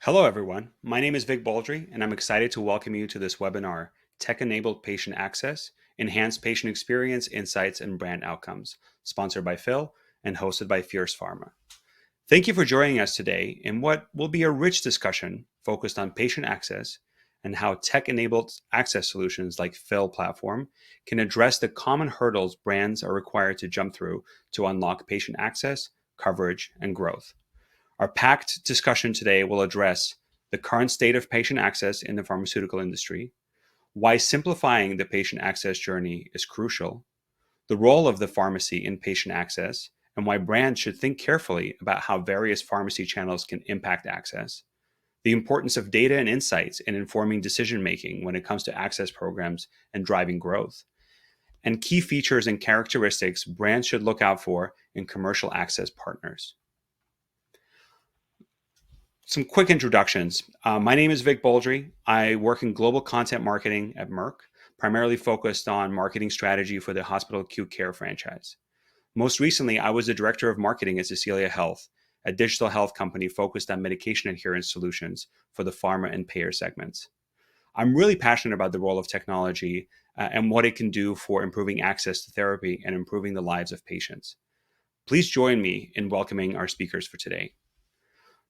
Hello, everyone. My name is Vic Baldry, and I'm excited to welcome you to this webinar, Tech-Enabled Patient Access, Enhanced Patient Experience, Insights, and Brand Outcomes, sponsored by Phil and hosted by Fierce Pharma. Thank you for joining us today in what will be a rich discussion focused on patient access and how tech-enabled access solutions like Phil platform can address the common hurdles brands are required to jump through to unlock patient access, coverage, and growth. Our packed discussion today will address the current state of patient access in the pharmaceutical industry, why simplifying the patient access journey is crucial, the role of the pharmacy in patient access, and why brands should think carefully about how various pharmacy channels can impact access, the importance of data and insights in informing decision making when it comes to access programs and driving growth, and key features and characteristics brands should look out for in commercial access partners. Some quick introductions. My name is Vic Baldry. I work in global content marketing at Merck, primarily focused on marketing strategy for the hospital acute care franchise. Most recently, I was the director of marketing at Syneos Health, a digital health company focused on medication adherence solutions for the pharma and payer segments. I'm really passionate about the role of technology and what it can do for improving access to therapy and improving the lives of patients. Please join me in welcoming our speakers for today.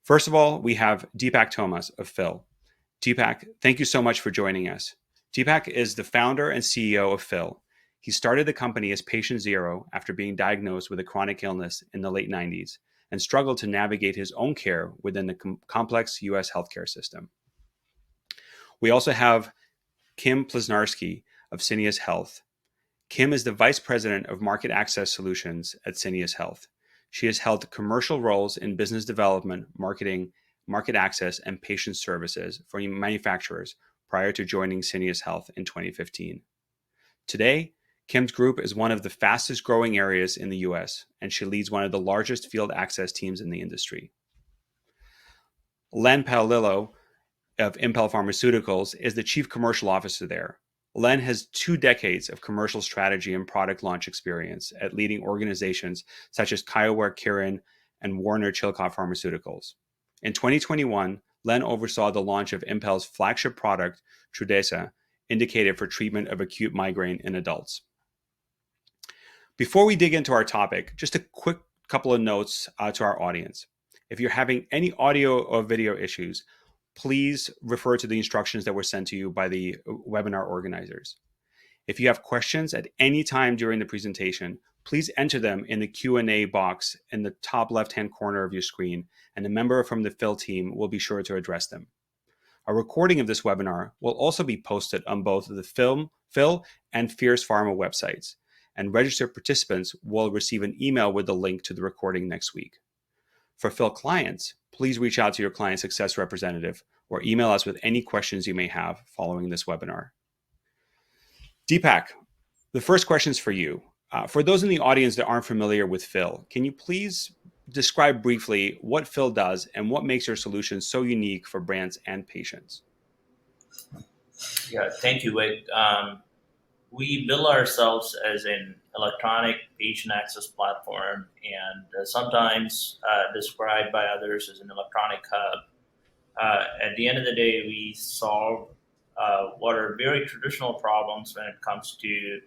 First of all, we have Deepak Thomas of Phil. Deepak, thank you so much for joining us. Deepak is the founder and CEO of Phil. He started the company as patient zero after being diagnosed with a chronic illness in the late 90s and struggled to navigate his own care within the complex US healthcare system. We also have Kim Plesnarski of Syneos Health. Kim is the Vice President of Market Access Solutions at Syneos Health. She has held commercial roles in business development, marketing, market access, and patient services for manufacturers prior to joining Syneos Health in 2015. Today, Kim's group is one of the fastest growing areas in the US, and she leads one of the largest field access teams in the industry. Len Paolillo of Impel Pharmaceuticals is the Chief Commercial Officer there. Len has 2 decades of commercial strategy and product launch experience at leading organizations such as Kyowa Kirin and Warner Chilcott Pharmaceuticals. In 2021, Len oversaw the launch of Impel's flagship product, Trudhesa, indicated for treatment of acute migraine in adults. Before we dig into our topic, just a quick couple of notes to our audience. If you're having any audio or video issues, please refer to the instructions that were sent to you by the webinar organizers. If you have questions at any time during the presentation, please enter them in the Q&A box in the top left-hand corner of your screen, and a member from the Phil team will be sure to address them. A recording of this webinar will also be posted on both the Phil and Fierce Pharma websites, and registered participants will receive an email with the link to the recording next week. For Phil clients, please reach out to your client success representative or email us with any questions you may have following this webinar. Deepak, the first question is for you. For those in the audience that aren't familiar with Phil, can you please describe briefly what Phil does and what makes your solution so unique for brands and patients? Yeah, thank you, Wade. We bill ourselves as an electronic patient access platform and sometimes described by others as an electronic hub. At the end of the day, we solve what are very traditional problems when it comes to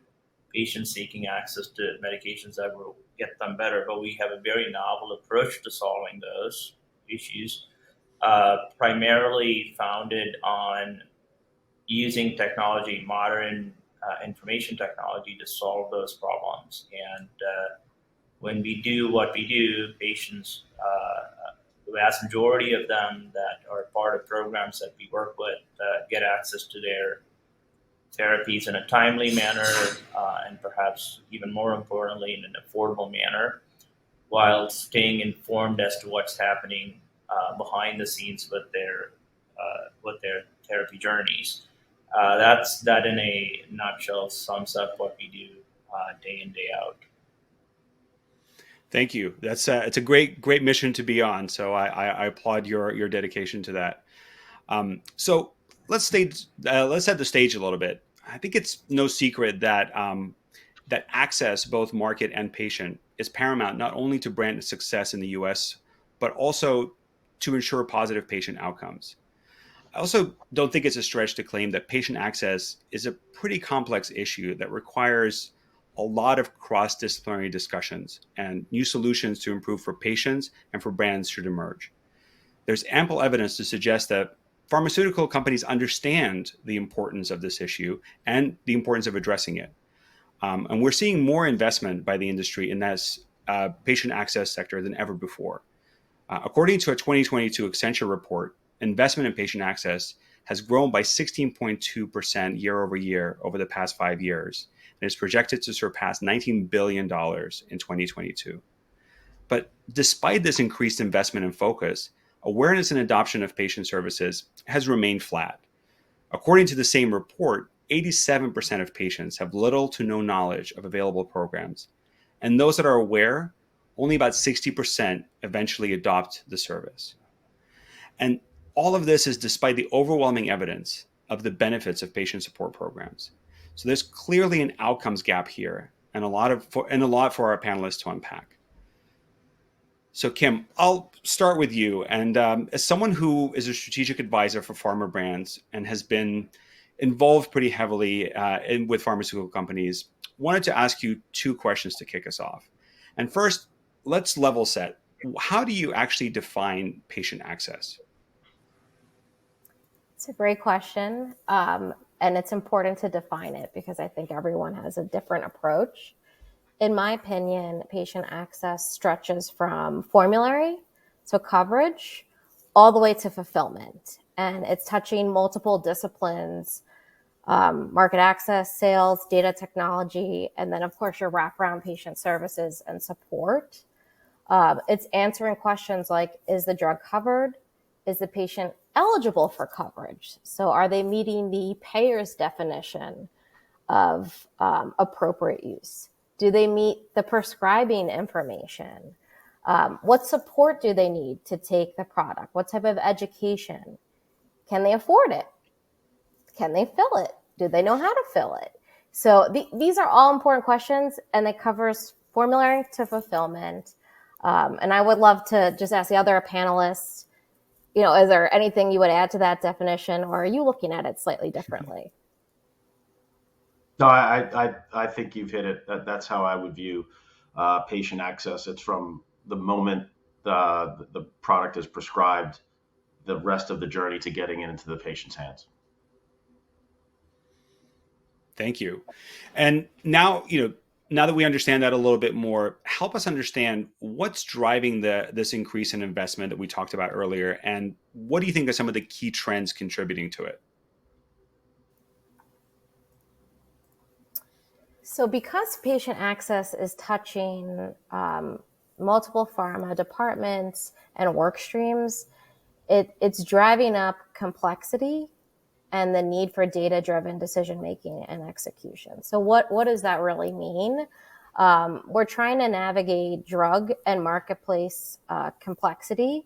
patients seeking access to medications that will get them better, but we have a very novel approach to solving those issues, primarily founded on using technology, modern information technology to solve those problems. And when we do what we do, patients, the vast majority of them that are part of programs that we work with get access to their therapies in a timely manner and perhaps even more importantly in an affordable manner, while staying informed as to what's happening behind the scenes with their therapy journeys. That in a nutshell sums up what we do day in, day out. Thank you. It's a great mission to be on. So I applaud your dedication to that. So let's set the stage a little bit. I think it's no secret that that access, both market and patient, is paramount not only to brand success in the U.S. but also to ensure positive patient outcomes. I also don't think it's a stretch to claim that patient access is a pretty complex issue that requires a lot of cross disciplinary discussions, and new solutions to improve for patients and for brands should emerge. There's ample evidence to suggest that pharmaceutical companies understand the importance of this issue and the importance of addressing it. And we're seeing more investment by the industry in this patient access sector than ever before. According to a 2022 Accenture report, investment in patient access has grown by 16.2% year over year over the past 5 years, and is projected to surpass $19 billion in 2022. But despite this increased investment and focus, awareness and adoption of patient services has remained flat. According to the same report, 87% of patients have little to no knowledge of available programs. And those that are aware, only about 60% eventually adopt the service. And all of this is despite the overwhelming evidence of the benefits of patient support programs. So there's clearly an outcomes gap here, and a lot for our panelists to unpack. So, Kim, I'll start with you. And as someone who is a strategic advisor for pharma brands and has been involved pretty heavily with pharmaceutical companies, wanted to ask you two questions to kick us off. And first, let's level set. How do you actually define patient access? It's a great question. And it's important to define it because I think everyone has a different approach. In my opinion, patient access stretches from formulary, so coverage, all the way to fulfillment. And it's touching multiple disciplines, market access, sales, data technology, and then, of course, your wraparound patient services and support. It's answering questions like, is the drug covered? Is the patient eligible for coverage? So are they meeting the payer's definition of appropriate use? Do they meet the prescribing information? What support do they need to take the product? What type of education? Can they afford it? Can they fill it? Do they know how to fill it? So these are all important questions, and it covers formulary to fulfillment. And I would love to just ask the other panelists, is there anything you would add to that definition, or are you looking at it slightly differently? No, I think you've hit it. That's how I would view patient access. It's from the moment the product is prescribed, the rest of the journey to getting it into the patient's hands. Thank you. And now, now that we understand that a little bit more, help us understand what's driving this increase in investment that we talked about earlier, and what do you think are some of the key trends contributing to it? So because patient access is touching multiple pharma departments and work streams, it's driving up complexity and the need for data-driven decision-making and execution. So what does that really mean? We're trying to navigate drug and marketplace complexity,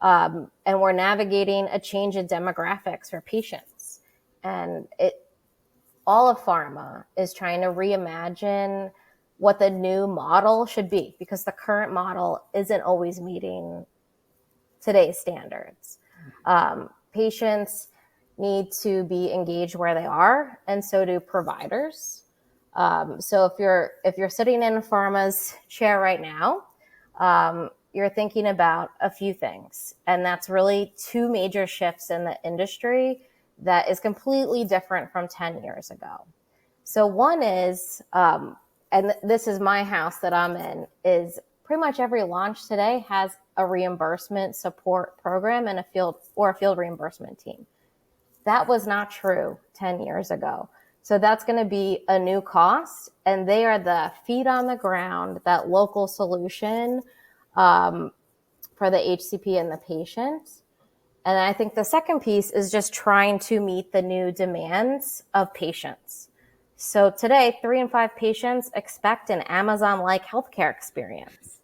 and we're navigating a change in demographics for patients. And all of pharma is trying to reimagine what the new model should be, because the current model isn't always meeting today's standards. Patients need to be engaged where they are, and so do providers. So if you're sitting in pharma's chair right now, you're thinking about a few things, and that's really two major shifts in the industry that is completely different from 10 years ago. So one is, and this is my house that I'm in, is pretty much every launch today has a reimbursement support program and a field reimbursement team. That was not true 10 years ago. So that's going to be a new cost, and they are the feet on the ground, that local solution for the HCP and the patient. And I think the second piece is just trying to meet the new demands of patients. So today, 3 in 5 patients expect an Amazon-like healthcare experience.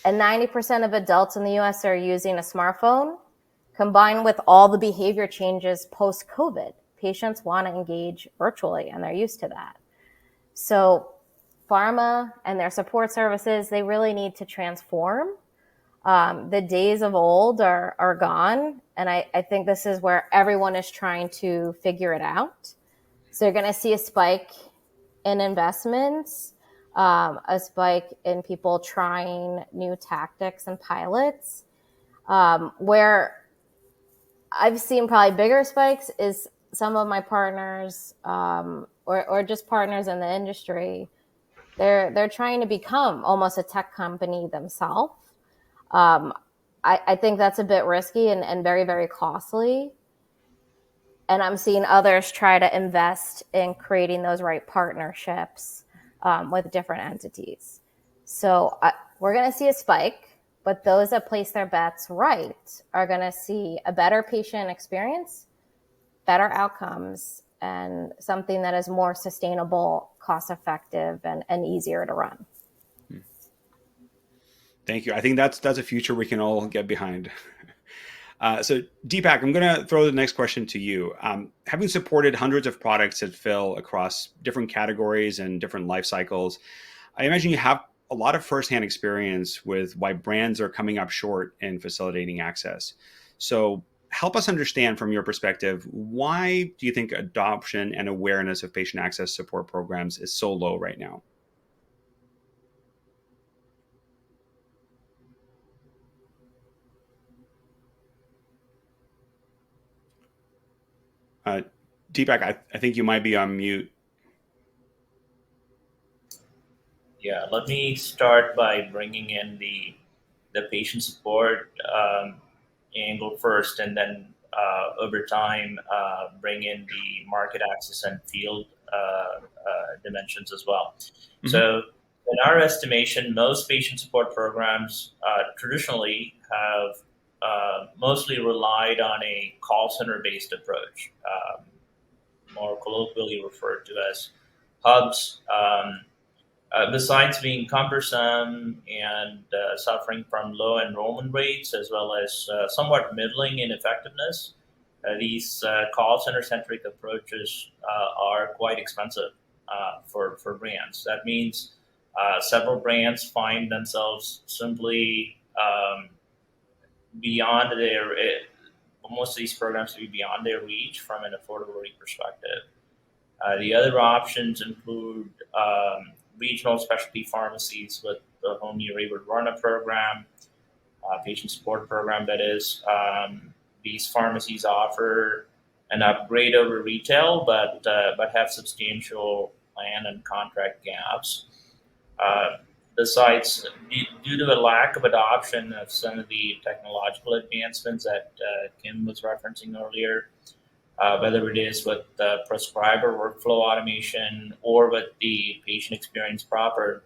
And 90% of adults in the US are using a smartphone. Combined with all the behavior changes post-COVID, patients want to engage virtually, and they're used to that. So pharma and their support services, they really need to transform The days of old are gone. And I think this is where everyone is trying to figure it out. So you're going to see a spike in investments, a spike in people trying new tactics and pilots. Where I've seen probably bigger spikes is some of my partners, or just partners in the industry. They're trying to become almost a tech company themselves. Um, I think that's a bit risky and very, very costly. And I'm seeing others try to invest in creating those right partnerships with different entities. So we're going to see a spike, but those that place their bets right are going to see a better patient experience, better outcomes, and something that is more sustainable, cost effective, and easier to run. Thank you. I think that's a future we can all get behind. So Deepak, I'm going to throw the next question to you. Having supported hundreds of products that fill across different categories and different life cycles, I imagine you have a lot of firsthand experience with why brands are coming up short in facilitating access. So help us understand from your perspective, why do you think adoption and awareness of patient access support programs is so low right now? Uh, Deepak, I think you might be on mute. Yeah, let me start by bringing in the patient support angle first, and then over time bring in the market access and field dimensions as well. Mm-hmm. So, in our estimation, most patient support programs traditionally have mostly relied on a call center based approach, more colloquially referred to as hubs. Besides being cumbersome and suffering from low enrollment rates as well as somewhat middling in effectiveness, these call center centric approaches are quite expensive for brands. That means several brands find themselves simply beyond their, most of these programs to be beyond their reach from an affordability perspective. The other options include regional specialty pharmacies with the whom you're able to run a program, patient support program that is. These pharmacies offer an upgrade over retail, but have substantial plan and contract gaps. Uh, Besides, due to a lack of adoption of some of the technological advancements that Kim was referencing earlier, whether it is with the prescriber workflow automation or with the patient experience proper,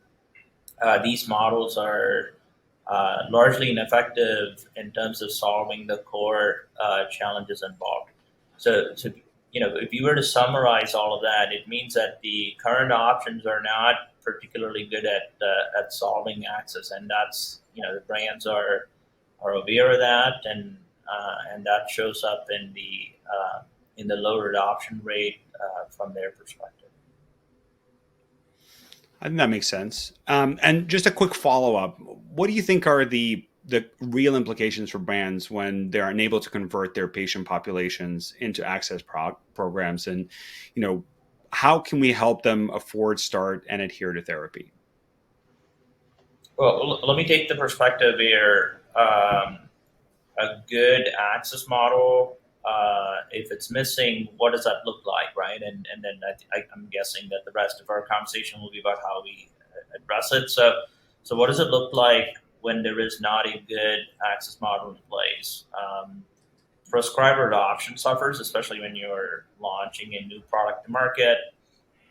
these models are largely ineffective in terms of solving the core challenges involved. So, if you were to summarize all of that, it means that the current options are not particularly good at solving access, and that's the brands are aware of that, and that shows up in the lower adoption rate from their perspective. I think that makes sense. And just a quick follow up: what do you think are the real implications for brands when they're unable to convert their patient populations into access programs? And how can we help them afford, start, and adhere to therapy? Well, let me take the perspective here. A good access model, if it's missing, what does that look like, right? And then I'm guessing that the rest of our conversation will be about how we address it. So what does it look like when there is not a good access model in place? Prescriber adoption suffers, especially when you're launching a new product to market,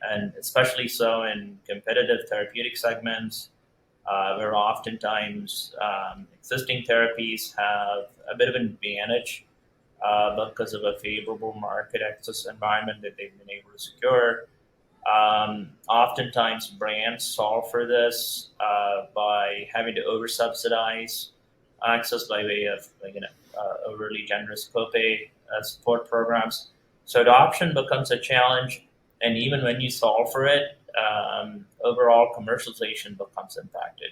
and especially so in competitive therapeutic segments where oftentimes existing therapies have a bit of an advantage because of a favorable market access environment that they've been able to secure. Oftentimes, brands solve for this by having to over-subsidize access by way of overly generous copay support programs. So adoption becomes a challenge, and even when you solve for it, overall commercialization becomes impacted.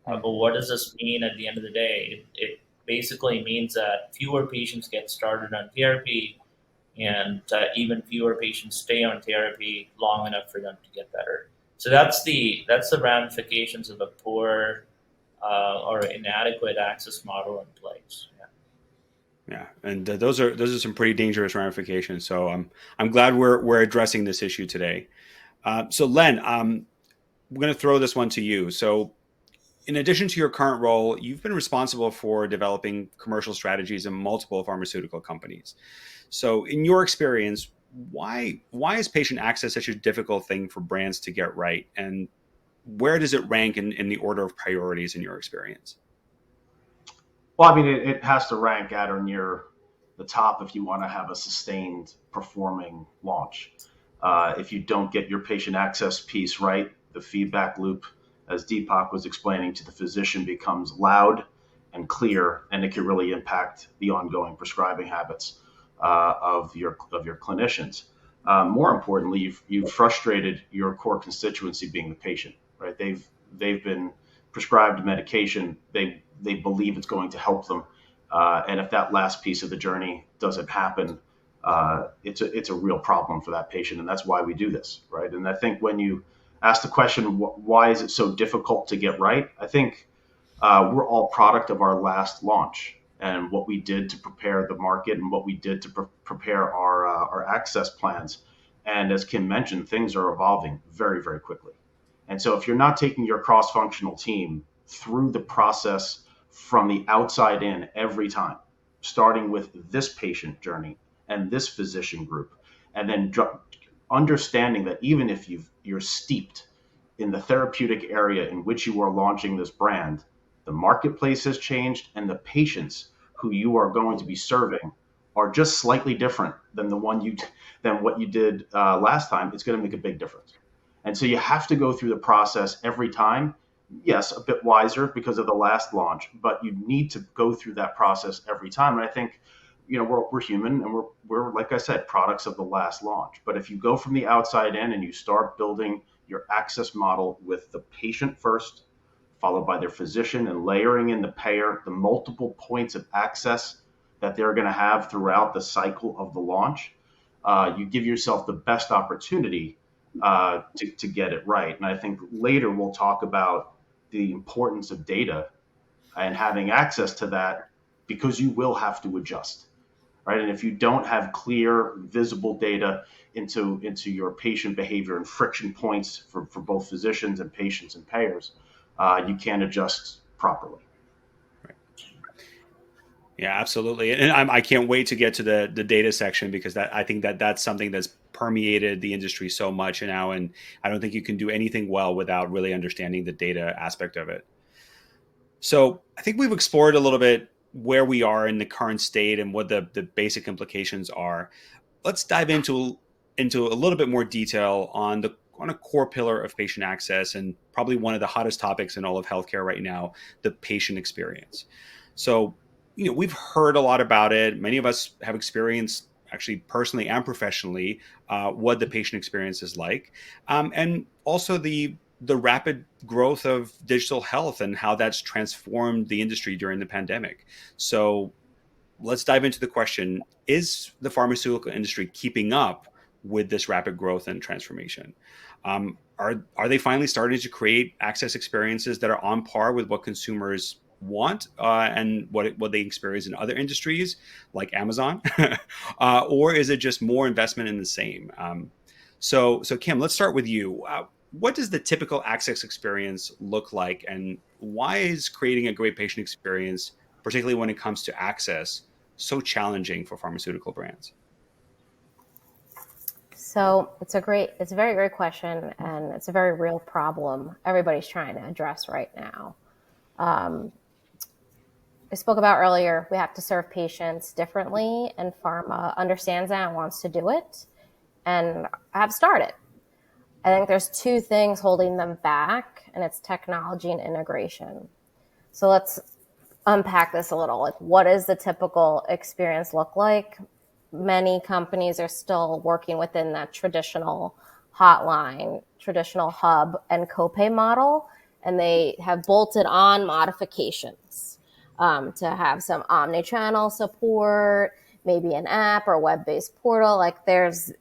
But what does this mean at the end of the day? It basically means that fewer patients get started on therapy, and even fewer patients stay on therapy long enough for them to get better. So that's the ramifications of a poor or inadequate access model in place. Yeah. Yeah, and those are some pretty dangerous ramifications. So I'm glad we're addressing this issue today. So Len, we're going to throw this one to you. So in addition to your current role, you've been responsible for developing commercial strategies in multiple pharmaceutical companies. So in your experience, why is patient access such a difficult thing for brands to get right, and where does it rank in the order of priorities in your experience? Well, I mean, it has to rank at or near the top if you want to have a sustained performing launch. If you don't get your patient access piece right, the feedback loop, as Deepak was explaining to the physician, becomes loud and clear, and it can really impact the ongoing prescribing habits of your clinicians. More importantly, you've frustrated your core constituency, being the patient. Right? They've been prescribed medication. They believe it's going to help them, and if that last piece of the journey doesn't happen, it's a real problem for that patient, and that's why we do this, right? And I think when you ask the question, why is it so difficult to get right? I think we're all product of our last launch and what we did to prepare the market and what we did to prepare our access plans. And as Kim mentioned, things are evolving very, very quickly. And so if you're not taking your cross-functional team through the process from the outside in every time, starting with this patient journey and this physician group, and then understanding that even if you're steeped in the therapeutic area in which you are launching this brand, the marketplace has changed and the patients who you are going to be serving are just slightly different than what you did last time. It's going to make a big difference. And so you have to go through the process every time. Yes, a bit wiser because of the last launch, but you need to go through that process every time. And I think, we're human, and we're like I said, products of the last launch. But if you go from the outside in and you start building your access model with the patient first, followed by their physician, and layering in the payer, the multiple points of access that they're going to have throughout the cycle of the launch, you give yourself the best opportunity to get it right. And I think later we'll talk about the importance of data and having access to that, because you will have to adjust, right? And if you don't have clear, visible data into your patient behavior and friction points for both physicians and patients and payers, you can't adjust properly. Yeah, absolutely, and I can't wait to get to the data section, because I think that's something that's permeated the industry so much now, and I don't think you can do anything well without really understanding the data aspect of it. So I think we've explored a little bit where we are in the current state and what the basic implications are. Let's dive into a little bit more detail on a core pillar of patient access, and probably one of the hottest topics in all of healthcare right now, the patient experience. So, we've heard a lot about it. Many of us have experienced, actually personally and professionally, what the patient experience is like, and also the rapid growth of digital health and how that's transformed the industry during the pandemic. So let's dive into the question: is the pharmaceutical industry keeping up with this rapid growth and transformation? Are they finally starting to create access experiences that are on par with what consumers want, and what they experience in other industries like Amazon, or is it just more investment in the same? So Kim, let's start with you. What does the typical access experience look like, and why is creating a great patient experience, particularly when it comes to access, so challenging for pharmaceutical brands? So it's a very great question, and it's a very real problem everybody's trying to address right now. I spoke about earlier, we have to serve patients differently, and pharma understands that and wants to do it, and have started. I think there's two things holding them back, and it's technology and integration. So let's unpack this a little. Like, what does the typical experience look like? Many companies are still working within that traditional hotline, traditional hub and copay model. and they have bolted on modifications to have some omni-channel support, maybe an app or web-based portal. Like there's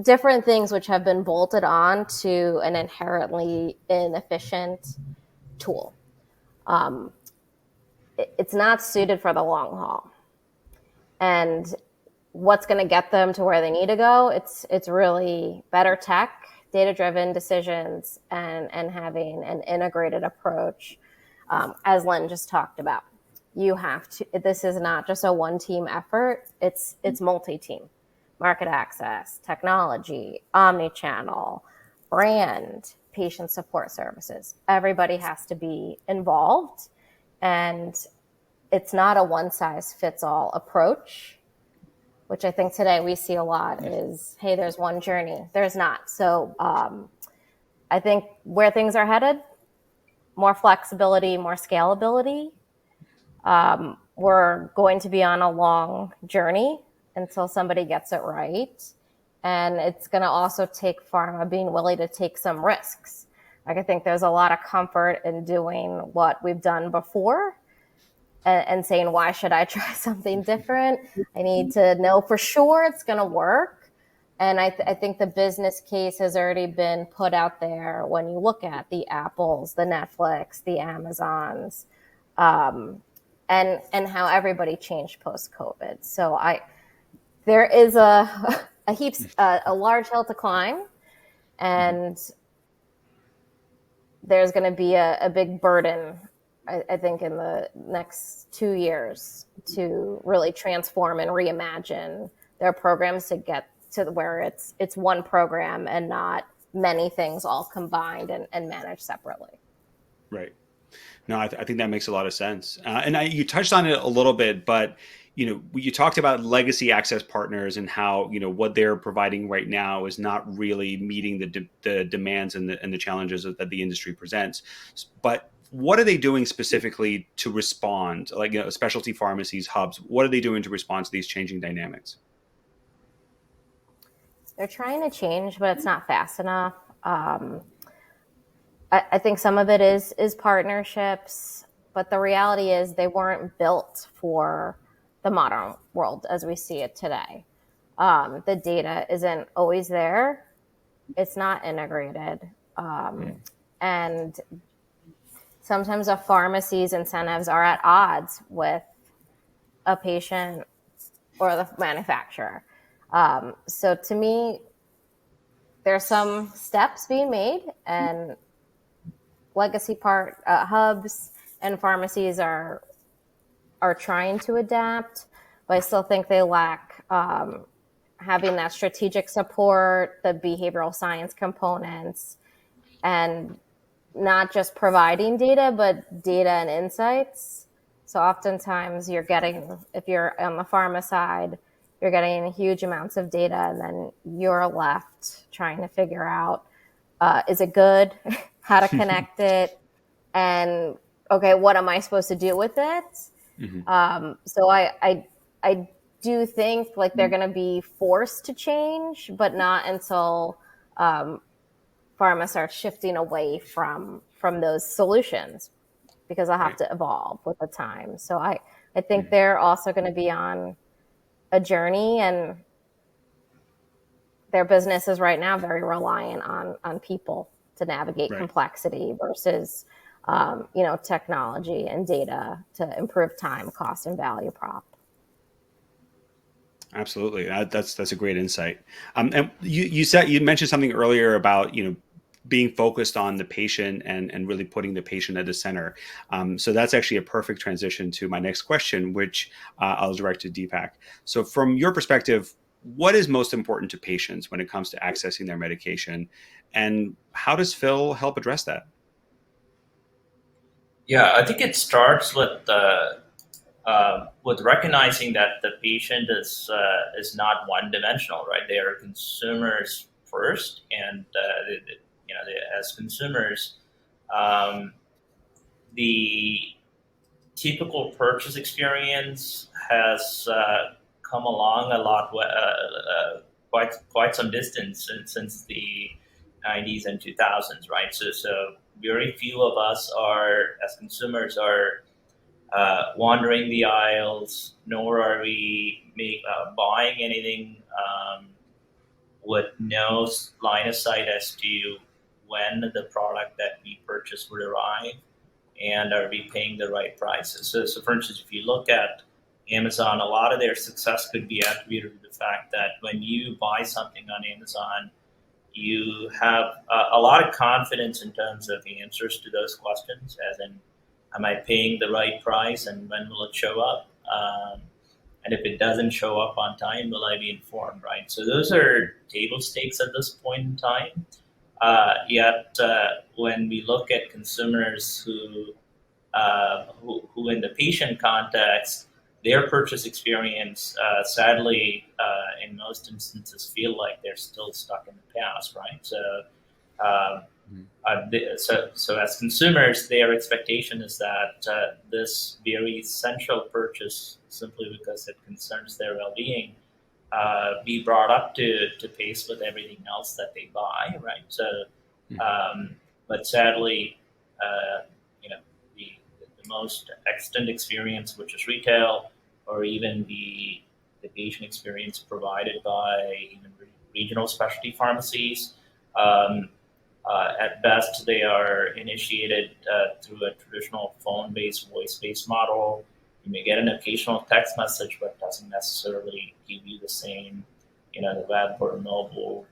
different things which have been bolted on to an inherently inefficient tool. It's not suited for the long haul. And what's going to get them to where they need to go? It's really better tech, data-driven decisions, and having an integrated approach, as Len just talked about. You have to. This is not just a one-team effort. It's multi-team. Market access, technology, omni-channel, brand, patient support services. Everybody has to be involved, and it's not a one-size-fits-all approach, which I think today we see a lot is, hey, there's one journey. There's not. So I think where things are headed, more flexibility, more scalability. We're going to be on a long journey until somebody gets it right. And it's going to also take pharma being willing to take some risks. Like I think there's a lot of comfort in doing what we've done before and saying, why should I try something different? I need to know for sure it's going to work. And I think the business case has already been put out there when you look at the Apples, the Netflix, the Amazons, and how everybody changed post-COVID. So there is a large hill to climb, and there's going to be a big burden, I think, in the next 2 years to really transform and reimagine their programs to get to where it's one program and not many things all combined and managed separately. Right. No, I think that makes a lot of sense. You touched on it a little bit, but you talked about legacy access partners and how what they're providing right now is not really meeting the demands and the challenges that the industry presents. But what are they doing specifically to respond? Like specialty pharmacies, hubs. What are they doing to respond to these changing dynamics? They're trying to change, but it's not fast enough. I think some of it is partnerships, but the reality is they weren't built for the modern world as we see it today. The data isn't always there. It's not integrated. And sometimes a pharmacy's incentives are at odds with a patient or the manufacturer. So to me, there's some steps being made, and legacy hubs and pharmacies are trying to adapt, but I still think they lack having that strategic support, the behavioral science components, and not just providing data, but data and insights. So oftentimes if you're on the pharma side, you're getting huge amounts of data, and then you're left trying to figure out, is it good? How to connect it? And okay, what am I supposed to do with it? So I do think like they're going to be forced to change, but not until pharma starts shifting away from those solutions, because they'll have to evolve with the time. So I think they're also going to be on a journey, and their business is right now very reliant on people to navigate complexity versus technology and data to improve time, cost, and value prop. Absolutely, that's a great insight. And you mentioned something earlier about being focused on the patient and really putting the patient at the center. So that's actually a perfect transition to my next question, which I'll direct to Deepak. So from your perspective, what is most important to patients when it comes to accessing their medication, and how does Phil help address that? Yeah, I think it starts with recognizing that the patient is not one dimensional, right? They are consumers first, and as consumers, the typical purchase experience has come along a lot, quite some distance since the 90s and 2000s, right? So very few of us are, as consumers, are wandering the aisles, nor are we buying anything with no line of sight as to when the product that we purchase would arrive, and are we paying the right prices. So for instance, if you look at Amazon, a lot of their success could be attributed to the fact that when you buy something on Amazon, you have a lot of confidence in terms of the answers to those questions, as in, am I paying the right price and when will it show up? And if it doesn't show up on time, will I be informed, right? So those are table stakes at this point in time. Yet, when we look at consumers who in the patient context, their purchase experience, sadly, in most instances, feel like they're still stuck in the past, right? So, uh, so as consumers, their expectation is that this very essential purchase, simply because it concerns their well-being, be brought up to pace with everything else that they buy, right? So, but sadly, you know, the, the most extant experience, which is retail, or even the patient experience provided by even regional specialty pharmacies. Um, at best, they are initiated through a traditional phone-based, voice-based model. You may get an occasional text message, but it doesn't necessarily give you the same, the web or mobile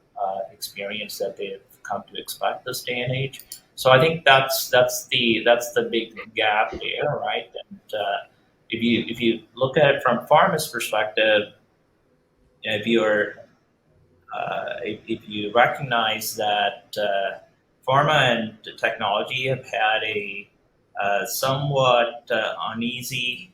experience that they've come to expect this day and age. So I think that's the big gap there, right? And if you look at it from pharma's perspective, if you're if you recognize that pharma and technology have had a somewhat uneasy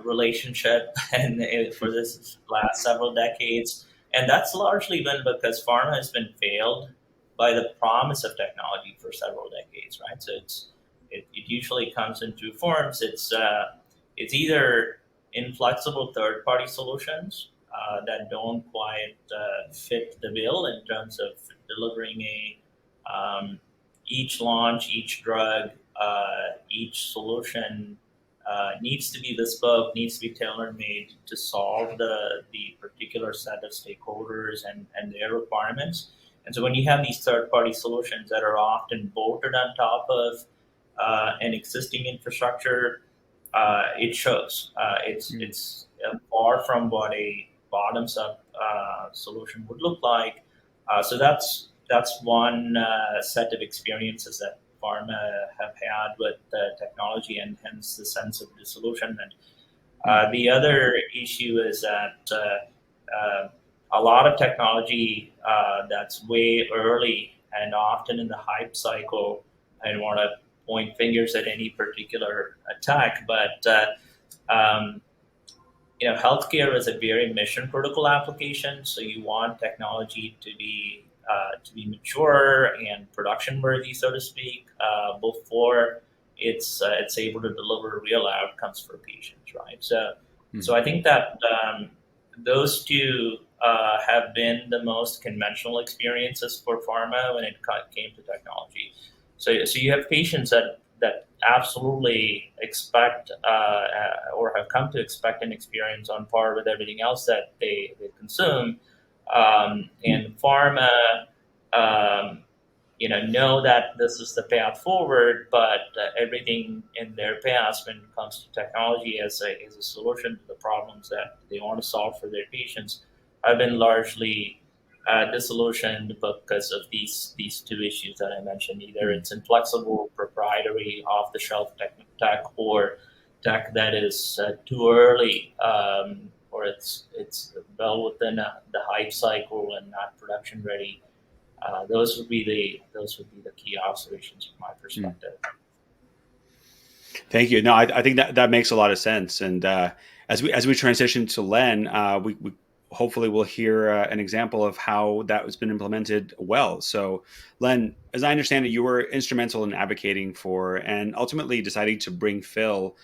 relationship and for this last several decades, and that's largely been because pharma has been failed by the promise of technology for several decades, right? So it usually comes in two forms. It's either inflexible third party solutions that don't quite fit the bill in terms of delivering each launch, each drug, each solution needs to be bespoke, needs to be tailor made to solve the particular set of stakeholders and their requirements. And so when you have these third party solutions that are often bolted on top of an existing infrastructure, it shows. It's far from what a bottoms up solution would look like. So that's one set of experiences that pharma have had with technology, and hence the sense of disillusionment. The other issue is that a lot of technology that's way early and often in the hype cycle. I don't want to point fingers at any particular tech, but um, healthcare is a very mission critical application. So you want technology to be mature and production worthy, so to speak, before it's able to deliver real outcomes for patients, right? So I think that those two have been the most conventional experiences for pharma when it came to technology. So you have patients that absolutely expect or have come to expect an experience on par with everything else that they consume. And pharma, um, know that this is the path forward, but everything in their past when it comes to technology as a solution to the problems that they want to solve for their patients have been largely disillusioned because of these two issues that I mentioned. Either it's inflexible, proprietary, off-the-shelf tech, or tech that is too early, or it's well within the hype cycle and not production ready. Those would be the key observations from my perspective. Thank you. No, I think that makes a lot of sense. And as we transition to Len, we hopefully will hear an example of how that has been implemented well. So, Len, as I understand it, you were instrumental in advocating for and ultimately deciding to bring Phil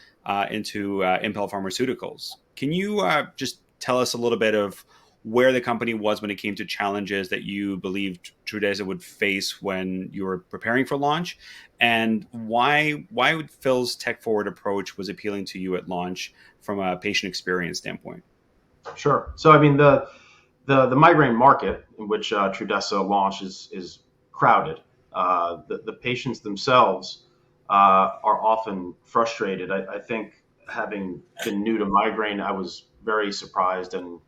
into Impel Pharmaceuticals. Can you just tell us a little bit of where the company was when it came to challenges that you believed Trudhesa would face when you were preparing for launch, and why Phil's tech forward approach was appealing to you at launch from a patient experience standpoint. Sure. So I mean the migraine market in which Trudhesa launched is crowded. The patients themselves are often frustrated. I think having been new to migraine, I was very surprised and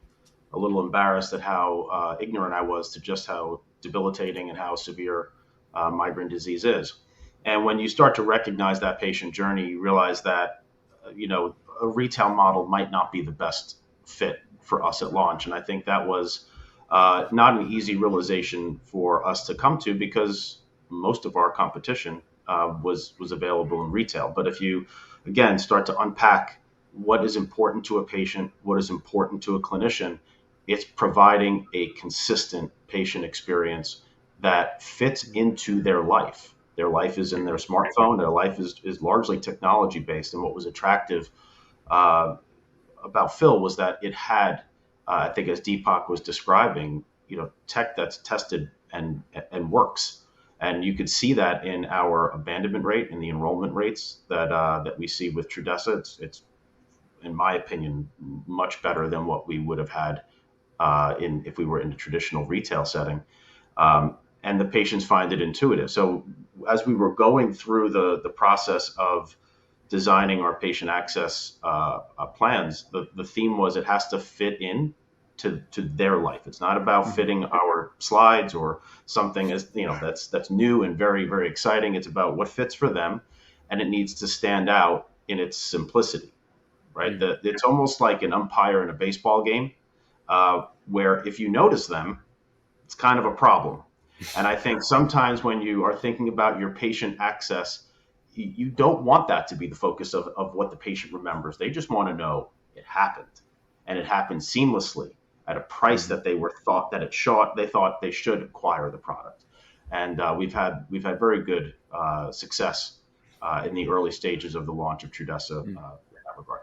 a little embarrassed at how ignorant I was to just how debilitating and how severe migraine disease is. And when you start to recognize that patient journey, you realize that a retail model might not be the best fit for us at launch. And I think that was not an easy realization for us to come to because most of our competition was available in retail. But if you again start to unpack what is important to a patient, what is important to a clinician, it's providing a consistent patient experience that fits into their life. Their life is in their smartphone. Their life is largely technology based. And what was attractive uh, about Phil was that it had, I think, as Deepak was describing, tech that's tested and works. And you could see that in our abandonment rate and the enrollment rates that we see with Trudhesa. It's in my opinion much better than what we would have had in if we were in a traditional retail setting. And the patients find it intuitive. So as we were going through the process of designing our patient access plans, the theme was it has to fit in to their life. It's not about fitting our slides or something as that's new and very, very exciting. It's about what fits for them, and it needs to stand out in its simplicity. Right? It's almost like an umpire in a baseball game, where if you notice them, it's kind of a problem. And I think sometimes when you are thinking about your patient access, you don't want that to be the focus of what the patient remembers. They just want to know it happened, and it happened seamlessly at a price that they thought they should acquire the product. And we've had very good success in the early stages of the launch of Trudhesa in that regard.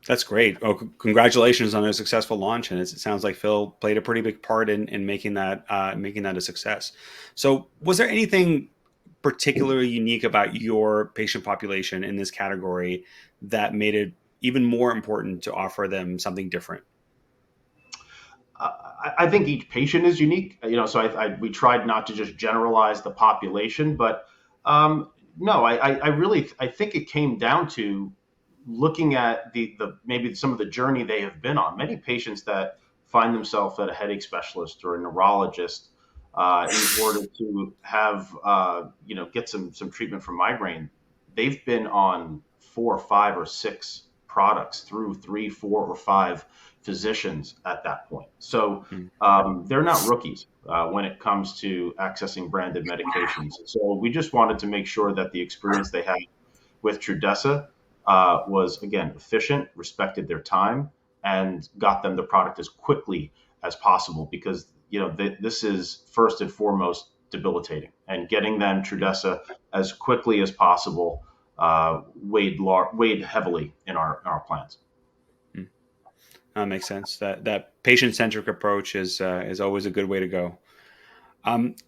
That's great. Oh, congratulations on a successful launch, and it sounds like Phil played a pretty big part in making that a success. So, was there anything particularly unique about your patient population in this category that made it even more important to offer them something different? I think each patient is unique, so we tried not to just generalize the population, but no, I really I think it came down to looking at the maybe some of the journey they have been on. Many patients that find themselves at a headache specialist or a neurologist in order to have get some treatment for migraine, they've been on 4, 5, or 6 products through 3, 4, or 5 physicians at that point. So they're not rookies when it comes to accessing branded medications. So we just wanted to make sure that the experience they had with Trudhesa was, again, efficient, respected their time, and got them the product as quickly as possible because this is first and foremost debilitating, and getting them Trudhesa as quickly as possible weighed heavily in our plans. That makes sense. That patient centric approach is always a good way to go.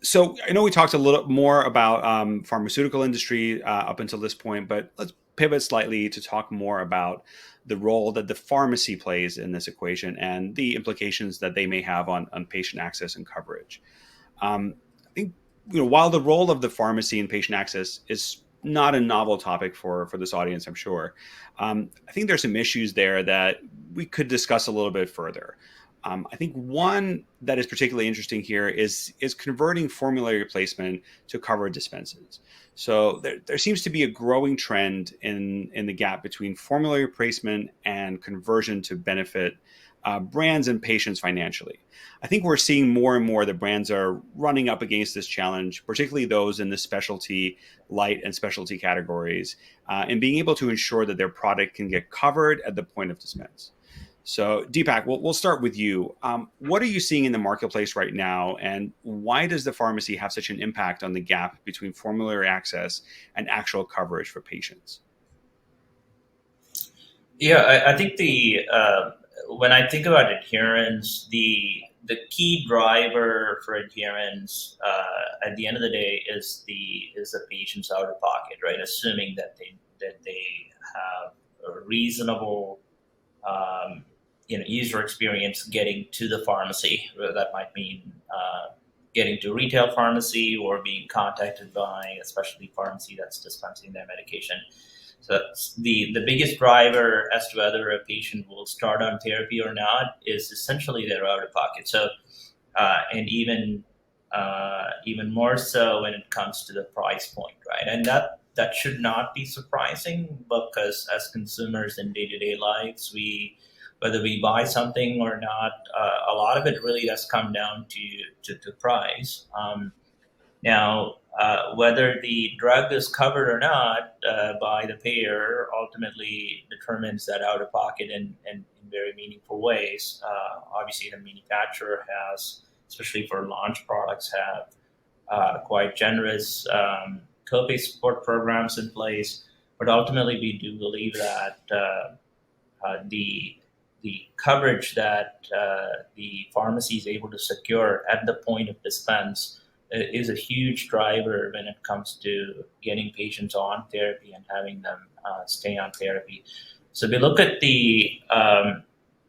So I know we talked a little more about pharmaceutical industry up until this point, but let's pivot slightly to talk more about the role that the pharmacy plays in this equation and the implications that they may have on patient access and coverage. I think while the role of the pharmacy in patient access is not a novel topic for this audience, I'm sure. I think there's some issues there that we could discuss a little bit further. I think one that is particularly interesting here is converting formulary placement to covered dispenses. So there seems to be a growing trend in the gap between formulary placement and conversion to benefit brands and patients financially. I think we're seeing more and more that brands are running up against this challenge, particularly those in the specialty, light, and specialty categories, and being able to ensure that their product can get covered at the point of dispense. So, Deepak, we'll start with you. What are you seeing in the marketplace right now, and why does the pharmacy have such an impact on the gap between formulary access and actual coverage for patients? Yeah, I think when I think about adherence, the key driver for adherence at the end of the day is the patient's out of pocket, right? Assuming that they have a reasonable user experience getting to the pharmacy. That might mean getting to retail pharmacy or being contacted by a specialty pharmacy that's dispensing their medication. So the biggest driver as to whether a patient will start on therapy or not is essentially their out of pocket. So and even more so when it comes to the price point, right? And that should not be surprising, because as consumers in day-to-day lives, whether we buy something or not, a lot of it really does come down to price. Now, whether the drug is covered or not by the payer ultimately determines that out of pocket in very meaningful ways. Obviously, the manufacturer has, especially for launch products, have quite generous copay support programs in place. But ultimately, we do believe that the coverage that the pharmacy is able to secure at the point of dispense is a huge driver when it comes to getting patients on therapy and having them stay on therapy. So we look at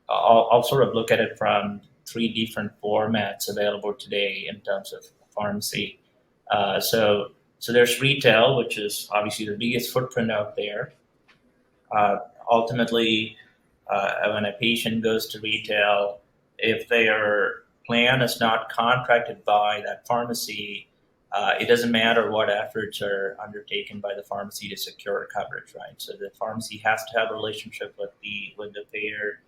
I'll sort of look at it from three different formats available today in terms of pharmacy. So there's retail, which is obviously the biggest footprint out there. Ultimately, when a patient goes to retail, if their plan is not contracted by that pharmacy, it doesn't matter what efforts are undertaken by the pharmacy to secure coverage, right? So the pharmacy has to have a relationship with the payer.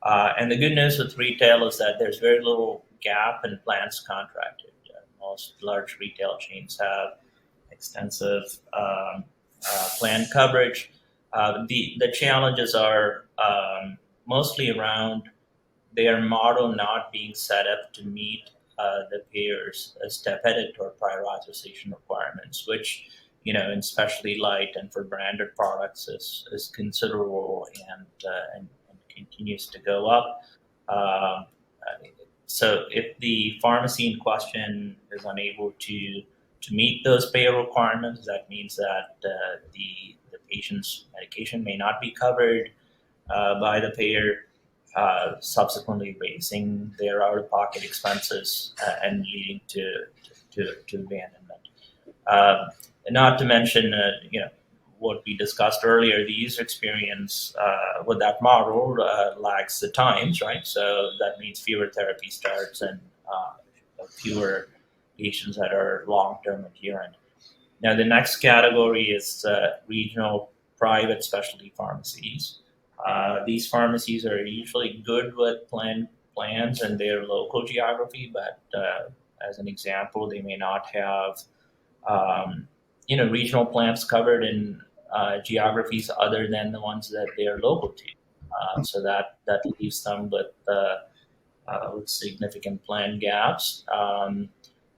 And the good news with retail is that there's very little gap in plans contracted. Most large retail chains have extensive plan coverage. The challenges are mostly around their model not being set up to meet the payer's step-headed or prior authorization requirements, which, in specialty light and for branded products is considerable and continues to go up. So if the pharmacy in question is unable to meet those payer requirements, that means that the patient's medication may not be covered by the payer, subsequently raising their out-of-pocket expenses and leading to abandonment. Not to mention, what we discussed earlier, the user experience with that model lags the times, right? So that means fewer therapy starts and fewer patients that are long-term adherent. Now, the next category is regional private specialty pharmacies. These pharmacies are usually good with plans in their local geography, but as an example, they may not have regional plans covered in geographies other than the ones that they are local to. So that leaves them with significant plan gaps.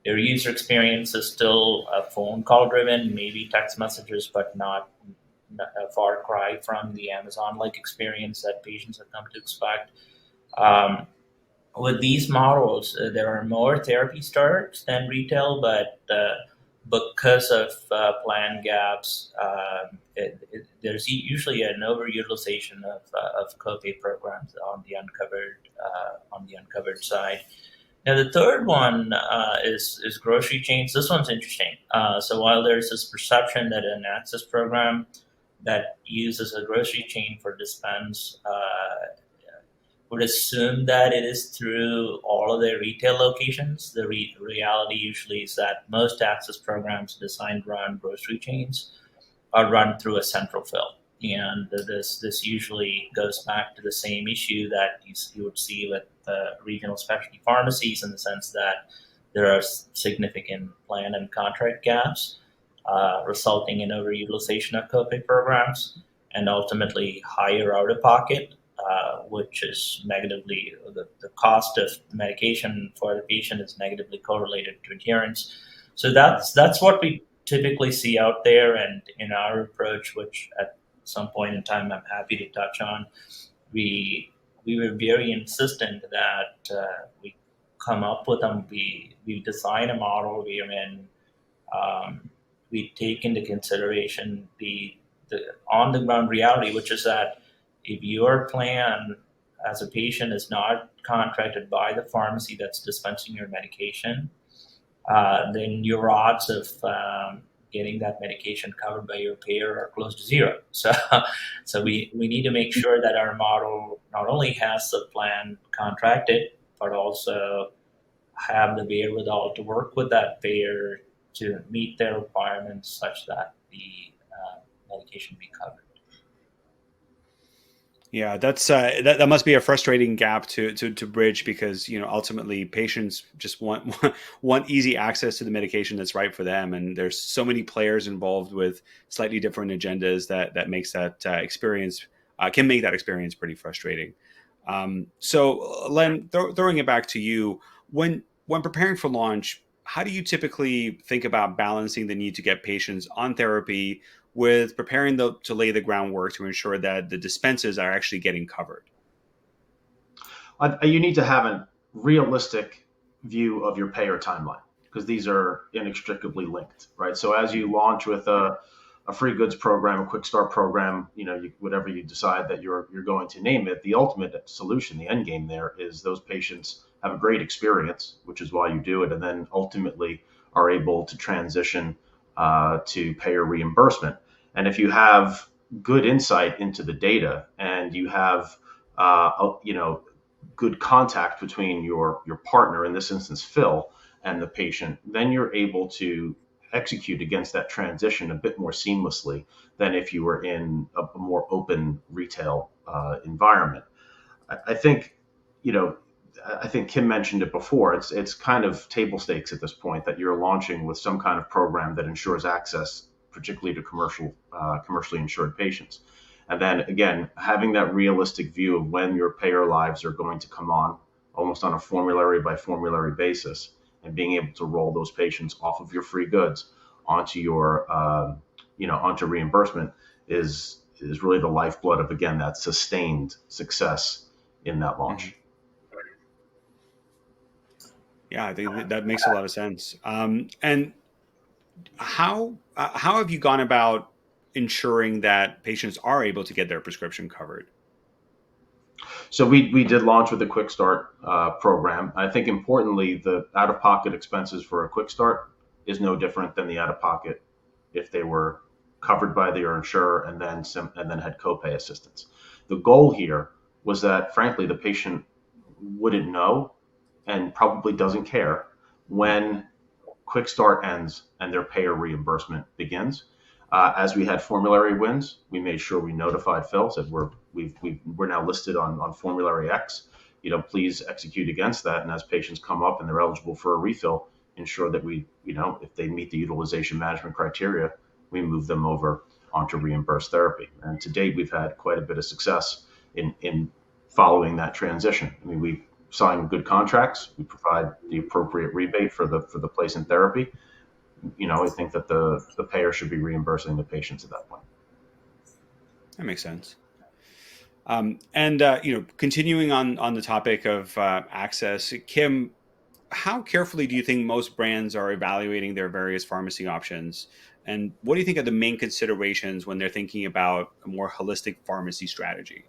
Their user experience is still phone call driven, maybe text messages, but not a far cry from the Amazon-like experience that patients have come to expect. With these models, there are more therapy starts than retail, but because of plan gaps, there's usually an overutilization of copay programs on the uncovered side. Now, the third one is grocery chains. This one's interesting. So while there's this perception that an access program that uses a grocery chain for dispense would assume that it is through all of their retail locations, the reality usually is that most access programs designed around grocery chains are run through a central fill. And this usually goes back to the same issue that you would see with regional specialty pharmacies, in the sense that there are significant plan and contract gaps, resulting in overutilization of copay programs and ultimately higher out-of-pocket, which is negatively, the cost of medication for the patient is negatively correlated to adherence. So that's what we typically see out there, and in our approach, which at some point in time I'm happy to touch on, we we were very insistent that we come up with them. We design a model wherein we take into consideration the on the ground reality, which is that if your plan as a patient is not contracted by the pharmacy that's dispensing your medication, then your odds of getting that medication covered by your payer are close to zero. So we need to make sure that our model not only has the plan contracted, but also have the wherewithal to work with that payer to meet their requirements such that the medication be covered. Yeah, that's that must be a frustrating gap to bridge, because ultimately patients just want want easy access to the medication that's right for them, and there's so many players involved with slightly different agendas that makes that experience can make that experience pretty frustrating. So Len, throwing it back to you, when preparing for launch, how do you typically think about balancing the need to get patients on therapy with preparing to lay the groundwork to ensure that the dispenses are actually getting covered? You need to have a realistic view of your payer timeline, because these are inextricably linked, right? So as you launch with a free goods program, a quick start program, whatever you decide that you're going to name it, the ultimate solution, the end game there is those patients have a great experience, which is why you do it, and then ultimately are able to transition to payer reimbursement. And if you have good insight into the data, and you have good contact between your partner, in this instance Phil, and the patient, then you're able to execute against that transition a bit more seamlessly than if you were in a more open retail environment. I think, I think Kim mentioned it before. It's kind of table stakes at this point that you're launching with some kind of program that ensures access, particularly to commercially insured patients. And then again, having that realistic view of when your payer lives are going to come on, almost on a formulary by formulary basis, and being able to roll those patients off of your free goods onto onto reimbursement is really the lifeblood of, again, that sustained success in that launch. Yeah, I think that makes a lot of sense. And how have you gone about ensuring that patients are able to get their prescription covered? So we did launch with a quick start program. I think importantly, the out of pocket expenses for a quick start is no different than the out of pocket if they were covered by their insurer and then had copay assistance. The goal here was that, frankly, the patient wouldn't know and probably doesn't care when quick start ends and their payer reimbursement begins. As we had formulary wins, we made sure we notified Phil, said we're now listed on formulary X. Please execute against that. And as patients come up and they're eligible for a refill, ensure that if they meet the utilization management criteria, we move them over onto reimbursed therapy. And to date, we've had quite a bit of success in following that transition. I mean, we sign good contracts. We provide the appropriate rebate for the place in therapy. I think that the payer should be reimbursing the patients at that point. That makes sense. And continuing on the topic of access, Kim, how carefully do you think most brands are evaluating their various pharmacy options? And what do you think are the main considerations when they're thinking about a more holistic pharmacy strategy?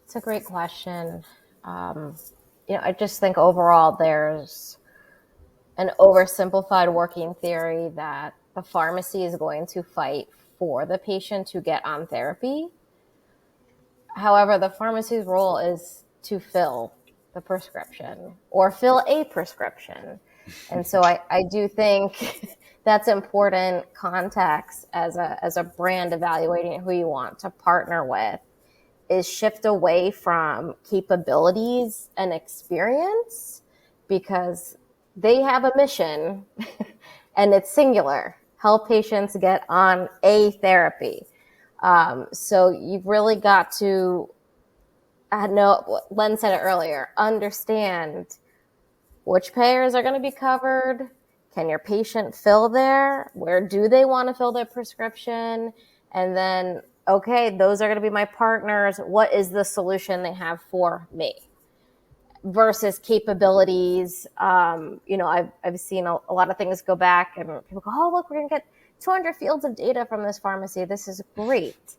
It's a great question. I just think overall there's an oversimplified working theory that the pharmacy is going to fight for the patient to get on therapy. However, the pharmacy's role is to fill the prescription or fill a prescription. And so I do think that's important context as a brand evaluating who you want to partner with, is shift away from capabilities and experience, because they have a mission and it's singular: help patients get on a therapy. So you've really got to know, Len said it earlier, understand which payers are going to be covered. Can your patient fill there? Where do they want to fill their prescription? And then okay, those are going to be my partners. What is the solution they have for me? Versus capabilities. I've seen a lot of things go back and people go, oh, look, we're going to get 200 fields of data from this pharmacy. This is great.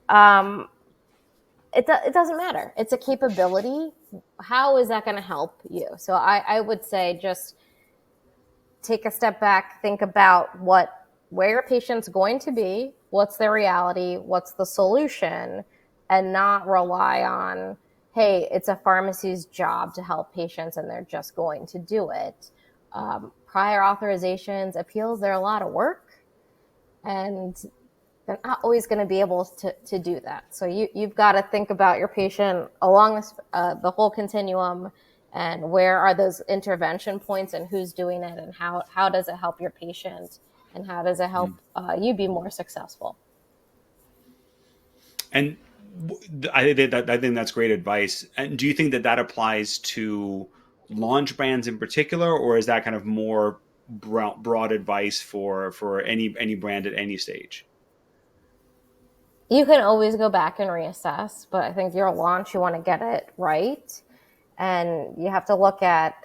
It doesn't matter. It's a capability. How is that going to help you? So I would say just take a step back, think about where your patient's going to be, what's their reality, what's the solution, and not rely on, hey, it's a pharmacy's job to help patients and they're just going to do it. Prior authorizations, appeals, they're a lot of work, and they're not always going to be able to do that. So you've got to think about your patient along the whole continuum, and where are those intervention points and who's doing it, and how does it help your patient, and how does it help you be more successful. And I think that's great advice. And do you think that that applies to launch brands in particular, or is that kind of more broad advice for any brand at any stage? You can always go back and reassess, but I think your launch, you want to get it right. And you have to look at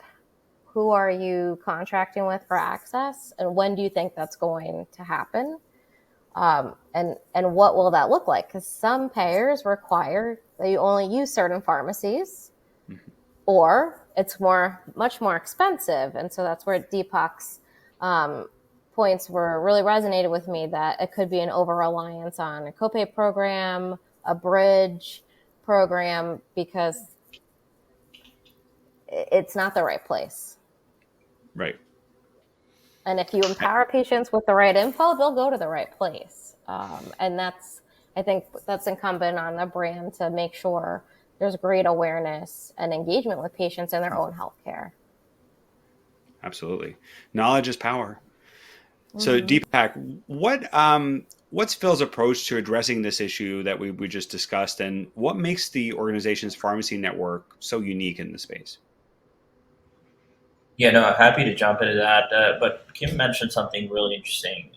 who are you contracting with for access, and when do you think that's going to happen? And what will that look like? Because some payers require that you only use certain pharmacies, or it's much more expensive. And so that's where Deepak's points were really resonated with me, that it could be an over reliance on a copay program, a bridge program, because it's not the right place. Right. And if you empower patients with the right info, they'll go to the right place. And I think that's incumbent on the brand to make sure there's great awareness and engagement with patients in their own healthcare. Absolutely. Knowledge is power. So Deepak, what's Phil's approach to addressing this issue that we just discussed, and what makes the organization's pharmacy network so unique in the space? Yeah, no, I'm happy to jump into that. But Kim mentioned something really interesting.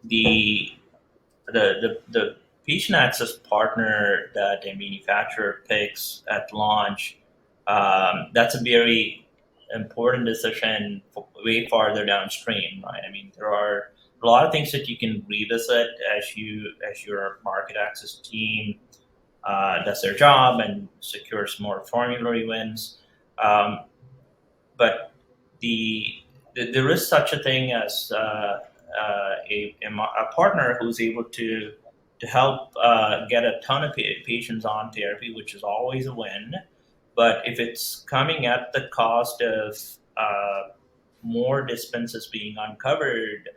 The the patient access partner that a manufacturer picks at launch, that's a very important decision way farther downstream, right? I mean, there are a lot of things that you can revisit as your market access team does their job and secures more formulary wins. Um, but there is such a thing as a partner who's able to help get a ton of patients on therapy, which is always a win. But if it's coming at the cost of more dispenses being uncovered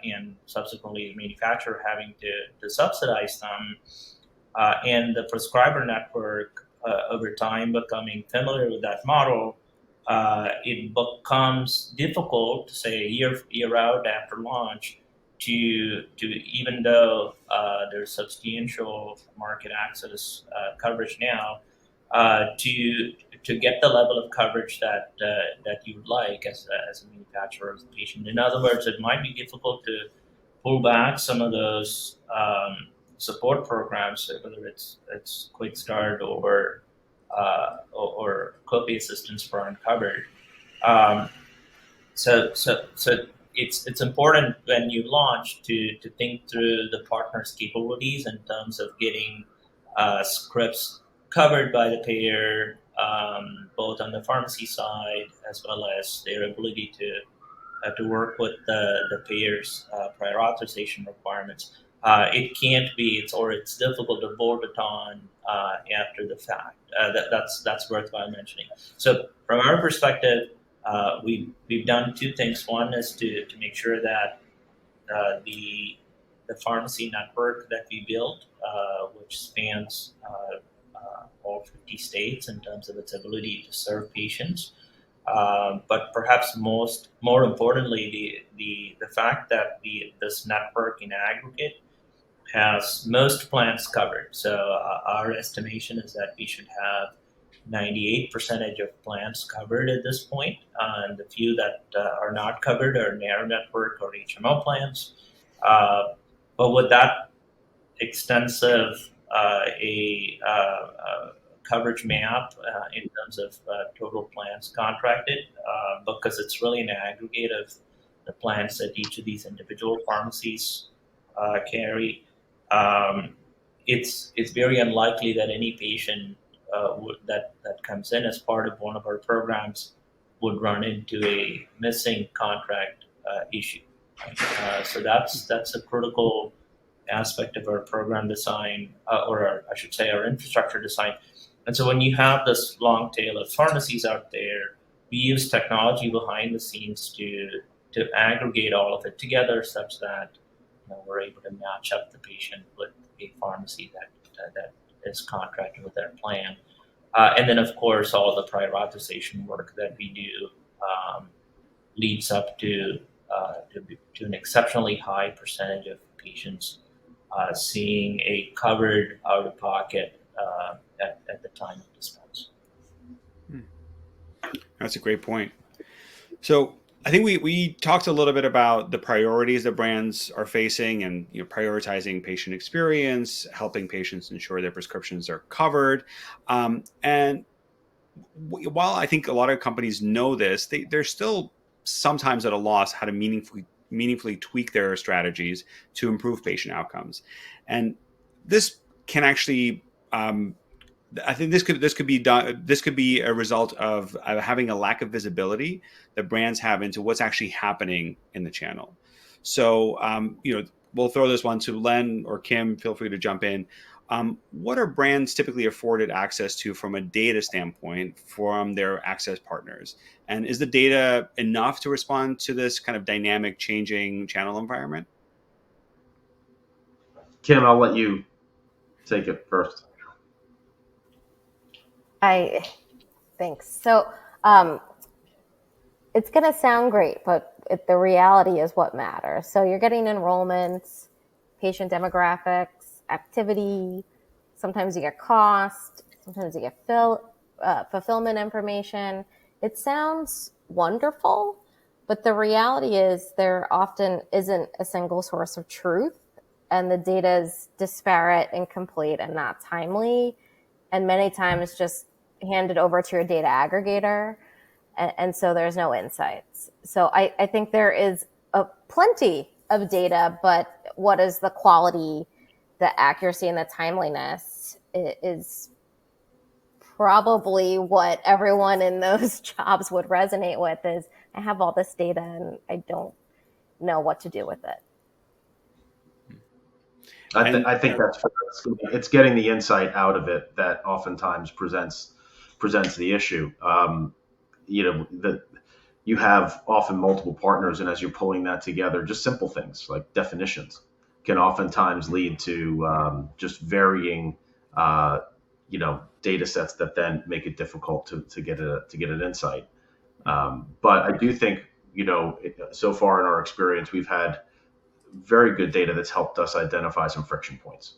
and subsequently the manufacturer having to subsidize them, and the prescriber network over time becoming familiar with that model, it becomes difficult, say year out after launch, to even though there's substantial market access coverage now, to get the level of coverage that you would like as a manufacturer, as a patient. In other words, it might be difficult to pull back some of those support programs, whether it's Quick Start or copay assistance for uncovered. Um, so it's important when you launch to think through the partner's capabilities in terms of getting scripts covered by the payer, both on the pharmacy side as well as their ability to work with the payer's prior authorization requirements. It can't be, it's difficult to board it on after the fact. That's worthwhile mentioning. So from our perspective, we've done two things. One is to make sure that the pharmacy network that we built, which spans all 50 states in terms of its ability to serve patients, but perhaps more importantly, the fact that this network in aggregate has most plans covered. So our estimation is that we should have 98% of plans covered at this point, and the few that are not covered are narrow network or HMO plans. Uh, But with that extensive coverage map in terms of total plans contracted, because it's really an aggregate of the plans that each of these individual pharmacies carry. Um, it's very unlikely that any patient that comes in as part of one of our programs would run into a missing contract issue. Right? So that's a critical aspect of our program design, I should say, our infrastructure design. And so when you have this long tail of pharmacies out there, we use technology behind the scenes to aggregate all of it together, such that we're able to match up the patient with a pharmacy that is contracted with their plan. And then, of course, all the prior authorization work that we do leads up to an exceptionally high percentage of patients seeing a covered out of pocket at the time of dispense. That's a great point. So I think we talked a little bit about the priorities that brands are facing, and prioritizing patient experience, helping patients ensure their prescriptions are covered. And while I think a lot of companies know this, they're still sometimes at a loss how to meaningfully tweak their strategies to improve patient outcomes. And this can actually I think this could be done. This could be a result of having a lack of visibility that brands have into what's actually happening in the channel. So, we'll throw this one to Len or Kim. Feel free to jump in. What are brands typically afforded access to from a data standpoint from their access partners? And is the data enough to respond to this kind of dynamic, changing channel environment? Kim, I'll let you take it first. I Thanks. So um, it's going to sound great, but the reality is what matters. So you're getting enrollments, patient demographics, activity. Sometimes you get cost. Sometimes you get fulfillment information. It sounds wonderful, but the reality is there often isn't a single source of truth, and the data is disparate, incomplete, and not timely, and many times just handed over to your data aggregator, and so there's no insights. So I think there is plenty of data, but what is the quality, the accuracy, and the timeliness is probably what everyone in those jobs would resonate with. Is I have all this data and I don't know what to do with it. I think that's fair. It's getting the insight out of it that oftentimes presents the issue. That you have often multiple partners, and as you're pulling that together, just simple things like definitions can oftentimes lead to just varying, data sets that then make it difficult to get an insight. But I do think, so far in our experience, we've had very good data that's helped us identify some friction points.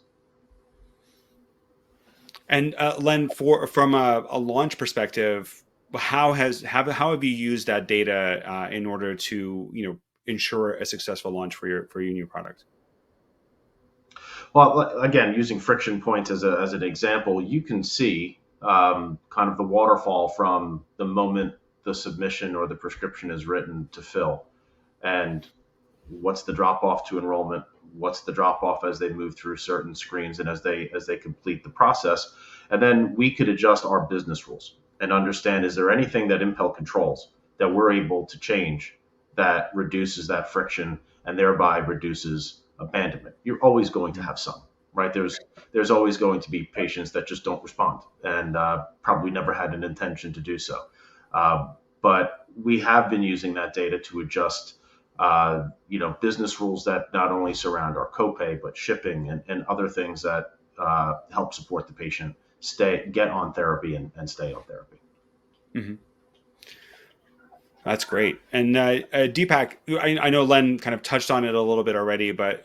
And Len, from a launch perspective, how have you used that data in order to ensure a successful launch for your new product? Well, again, using friction points as an example, you can see kind of the waterfall from the moment the submission or the prescription is written to fill, and what's the drop off to enrollment, what's the drop off as they move through certain screens and as they complete the process. And then we could adjust our business rules and understand, is there anything that Impel controls that we're able to change that reduces that friction and thereby reduces abandonment. You're always going to have some, right? There's always going to be patients that just don't respond and probably never had an intention to do so. But we have been using that data to adjust business rules that not only surround our copay, but shipping and other things that help support the patient get on therapy and stay on therapy. Mm-hmm. That's great. And Deepak, I know Len kind of touched on it a little bit already, but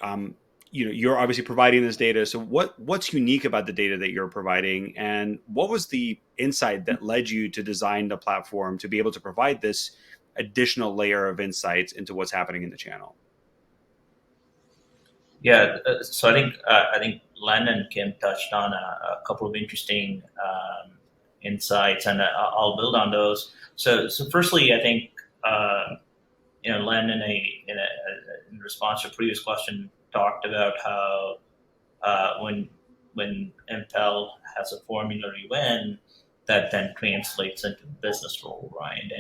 you're obviously providing this data. So what's unique about the data that you're providing, and what was the insight that led you to design the platform to be able to provide this additional layer of insights into what's happening in the channel? Yeah, so I think Len and Kim touched on a couple of interesting insights, and I'll build on those. So firstly, I think Len in response to a previous question talked about how when Impel has a formulary win, that then translates into business role, right?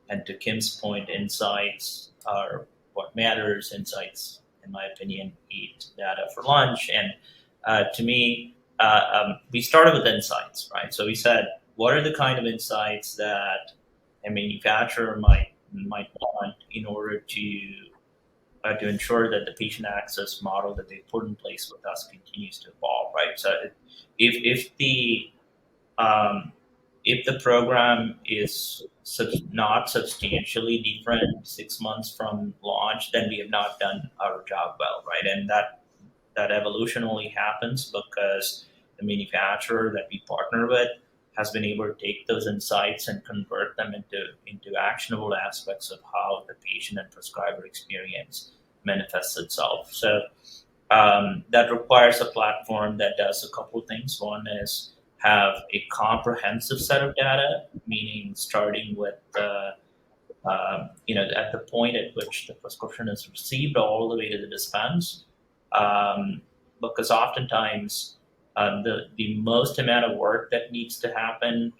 And to Kim's point, insights are what matters. Insights, in my opinion, eat data for lunch. And to me, we started with insights, right? So we said, what are the kind of insights that a manufacturer might want in order to ensure that the patient access model that they put in place with us continues to evolve, right? So if the um, if the program is not substantially different 6 months from launch, then we have not done our job well, right? And that evolution only happens because the manufacturer that we partner with has been able to take those insights and convert them into actionable aspects of how the patient and prescriber experience manifests itself. So that requires a platform that does a couple of things. One is have a comprehensive set of data, meaning starting with at the point at which the prescription is received all the way to the dispense, um, because oftentimes the most amount of work that needs to happen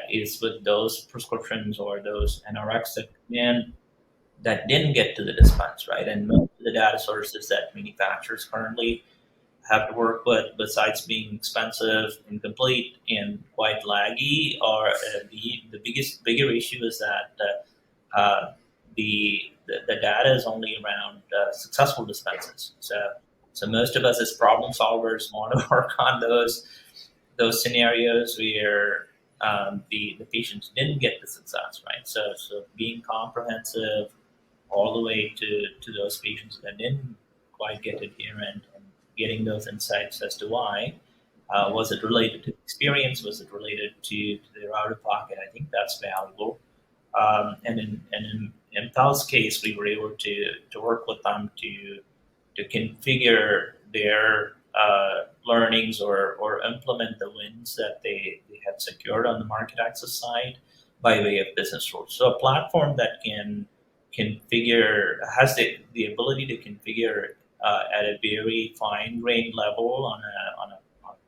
is with those prescriptions or those NRX that come in that didn't get to the dispense, right? And most of the data sources that manufacturers currently have to work with, besides being expensive, incomplete, and quite laggy, are the bigger issue is that the data is only around successful dispenses. So most of us as problem solvers want to work on those scenarios where the patients didn't get the success, right? So being comprehensive all the way to those patients that didn't quite get adherent and getting those insights as to why. Was it related to experience? Was it related to their out of pocket? I think that's valuable. And in Impel's case, we were able to work with them to configure their learnings or implement the wins that they had secured on the market access side by way of business rules. So a platform that can configure has the ability to configure at a very fine grained level on a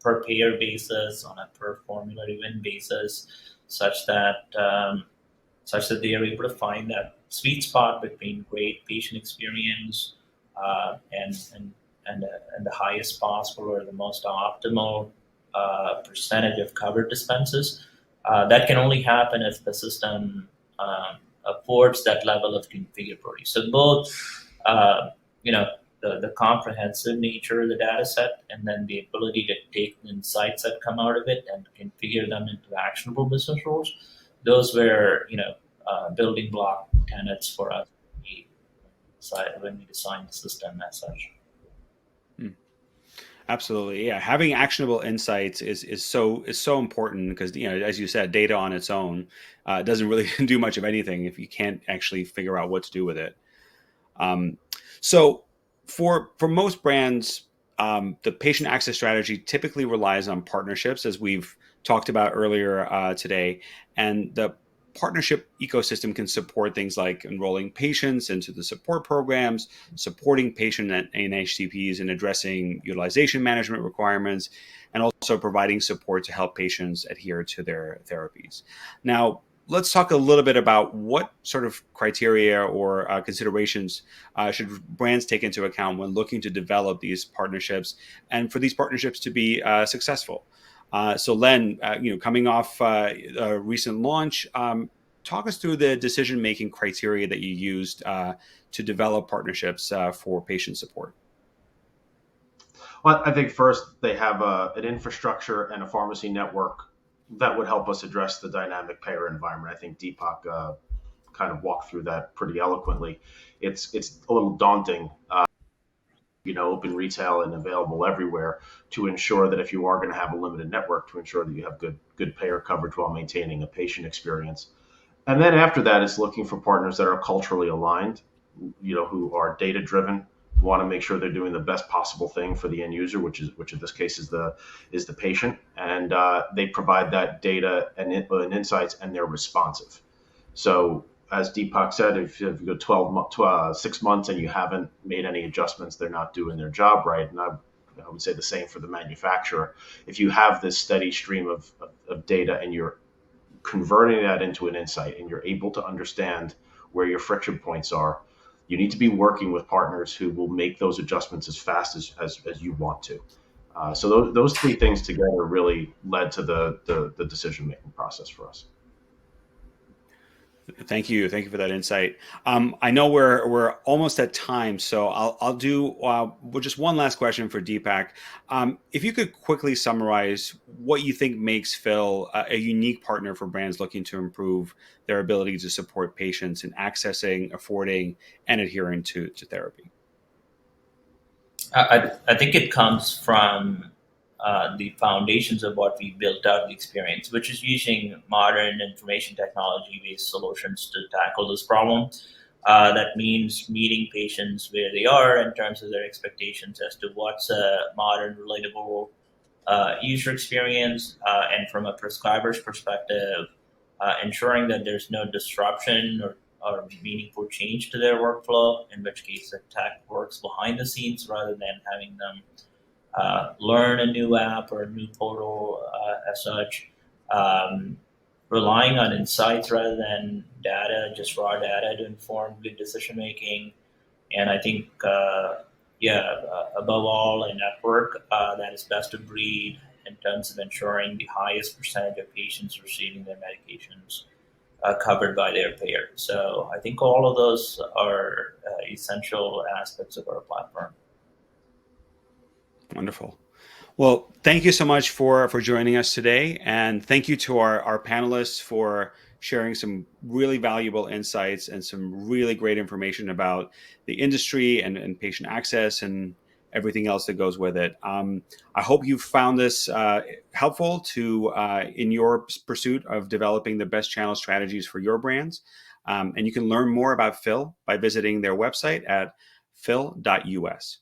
per payer basis, on a per formulary win basis, such that they are able to find that sweet spot between great patient experience and the highest possible or the most optimal percentage of covered dispenses. That can only happen if the system affords that level of configurability. So both, you know, the comprehensive nature of the data set and then the ability to take the insights that come out of it and configure them into actionable business rules, those were, building block tenets for us when we design the system as such. Hmm. Absolutely, yeah. Having actionable insights is so important because as you said, data on its own doesn't really do much of anything if you can't actually figure out what to do with it. Um, so for most brands, the patient access strategy typically relies on partnerships, as we've talked about earlier today, and the partnership ecosystem can support things like enrolling patients into the support programs, supporting patient and HCPs in addressing utilization management requirements, and also providing support to help patients adhere to their therapies. Now, let's talk a little bit about what sort of criteria or considerations should brands take into account when looking to develop these partnerships and for these partnerships to be successful. So Len, coming off a recent launch, talk us through the decision-making criteria that you used to develop partnerships for patient support. Well, I think first they have an infrastructure and a pharmacy network that would help us address the dynamic payer environment. I think Deepak kind of walked through that pretty eloquently. It's a little daunting, open retail and available everywhere to ensure that if you are going to have a limited network, to ensure that you have good payer coverage while maintaining a patient experience. And then after that, it's looking for partners that are culturally aligned who are data driven, want to make sure they're doing the best possible thing for the end user, which in this case is the patient, and they provide that data and insights, and they're responsive. So as Deepak said, if you go 6 months and you haven't made any adjustments, they're not doing their job right. And I would say the same for the manufacturer. If you have this steady stream of data and you're converting that into an insight and you're able to understand where your friction points are, you need to be working with partners who will make those adjustments as fast as you want to. So those three things together really led to the decision making process for us. Thank you for that insight. I know we're almost at time, so I'll do well, just one last question for Deepak. If you could quickly summarize what you think makes Phil a unique partner for brands looking to improve their ability to support patients in accessing, affording, and adhering to therapy. I think it comes from the foundations of what we built out the experience, which is using modern information technology based solutions to tackle this problem. That means meeting patients where they are in terms of their expectations as to what's a modern, relatable user experience, and from a prescriber's perspective, ensuring that there's no disruption or meaningful change to their workflow, in which case the tech works behind the scenes rather than having them learn a new app or a new portal as such. Relying on insights rather than data, just raw data to inform good decision making. And I think, above all, a network that is best of breed in terms of ensuring the highest percentage of patients receiving their medications covered by their payer. So I think all of those are essential aspects of our platform. Wonderful. Well, thank you so much for joining us today, and thank you to our panelists for sharing some really valuable insights and some really great information about the industry and patient access and everything else that goes with it. I hope you found this helpful in your pursuit of developing the best channel strategies for your brands. And you can learn more about Phil by visiting their website at phil.us.